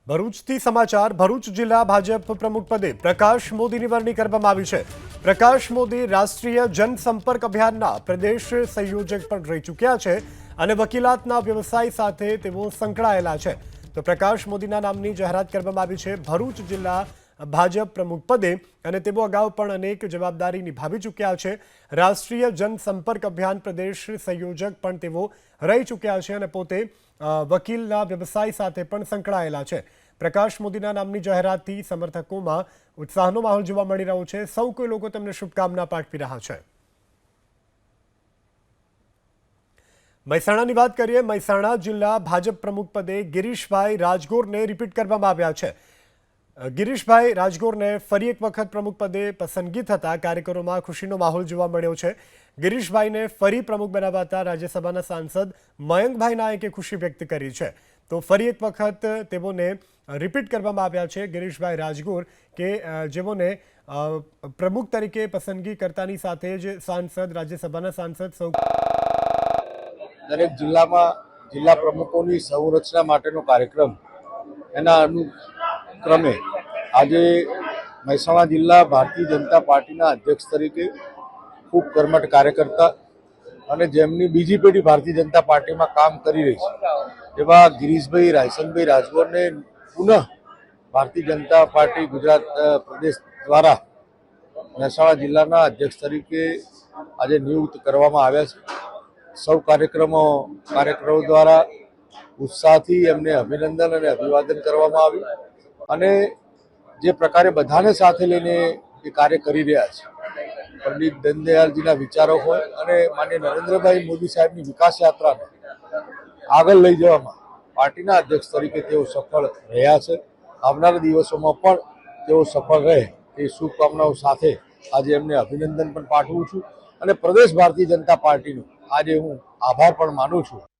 ભરૂચથી સમાચાર ભરૂચ જિલ્લા ભાજપ પ્રમુખ પદે પ્રકાશ મોદીની વરણી કરવામાં આવી છે। પ્રકાશ મોદી રાષ્ટ્રીય જનસંપર્ક અભિયાનના પ્રદેશ સંયોજક પણ રહી ચૂક્યા છે અને વકીલાતના વ્યવસાય સાથે તેઓ સંકળાયેલા છે। તો પ્રકાશ મોદીના નામની જાહેરાત કરવામાં આવી છે ભરૂચ જિલ્લા ભાજપ પ્રમુખ પદે અને તેઓ અગાઉ પણ અનેક જવાબદારી નિભાવી ચૂક્યા છે। રાષ્ટ્રીય જનસંપર્ક અભિયાન પ્રદેશ સંયોજક પણ તેઓ રહી ચૂક્યા છે અને પોતે વકીલના વ્યવસાય સાથે પણ સંકળાયેલા છે। પ્રકાશ મોદીના નામની જાહેરાતથી સમર્થકોમાં ઉત્સાહનો માહોલ જોવા મળી રહ્યો છે। સૌ કોઈ લોકો તેમને શુભકામના પાઠવી રહ્યા છે। મહેસાણાની વાત કરીએ। મહેસાણા જિલ્લા ભાજપ પ્રમુખ પદે ગિરીશભાઈ રાજગોરને રિપીટ કરવામાં આવ્યા છે। ગિરીશભાઈ રાજગોરને ફરી એક વખત પ્રમુખ પદે પસંદગી થતાં કાર્યકરોમાં ખુશીનો માહોલ જોવા મળ્યો છે। ગિરીશભાઈને ફરી પ્રમુખ બનાવાતા રાજ્યસભાના સાંસદ મયંકભાઈ નાયકે ખુશી વ્યક્ત કરી છે। તો ફરી એક વખત તેઓને રિપીટ કરવામાં આવ્યા છે ગિરીશભાઈ રાજગોર કે જેઓને પ્રમુખ તરીકે પસંદગી કરતાની સાથે જ સાંસદ રાજ્યસભાના સાંસદ સૌ દરેક જિલ્લામાં જિલ્લા પ્રમુખોની સંરચના માટેનો કાર્યક્રમ એના અનુક્રમે આજે મહેસાણા જિલ્લા ભારતીય જનતા પાર્ટીના અધ્યક્ષ તરીકે ખૂબ કર્મઠ કાર્યકર્તા અને જેમની બીજી પેઢી ભારતીય જનતા પાર્ટીમાં કામ કરી રહી છે એવા ગિરીશભાઈ રાયસનભાઈ રાજગોરને પુનઃ ભારતીય જનતા પાર્ટી ગુજરાત પ્રદેશ દ્વારા મહેસાણા જિલ્લાના અધ્યક્ષ તરીકે આજે નિયુક્ત કરવામાં આવ્યા છે। સૌ કાર્યકરો દ્વારા ઉત્સાહથી એમને અભિનંદન અને અભિવાદન કરવામાં આવ્યું અને જે પ્રકારે બધાને સાથે લઈને એ કાર્ય કરી રહ્યા છે પંડિત દીનદયાળજીના વિચારો હોય અને માનનીય નરેન્દ્રભાઈ મોદી સાહેબની વિકાસ યાત્રાને આગળ લઈ જવામાં પાર્ટીના અધ્યક્ષ તરીકે તેઓ સફળ રહ્યા છે। આવનારા દિવસોમાં પણ તેઓ સફળ રહે એ શુભકામનાઓ સાથે આજે એમને અભિનંદન પણ પાઠવું છું અને પ્રદેશ ભારતીય જનતા પાર્ટીનો આજે હું આભાર પણ માનું છું।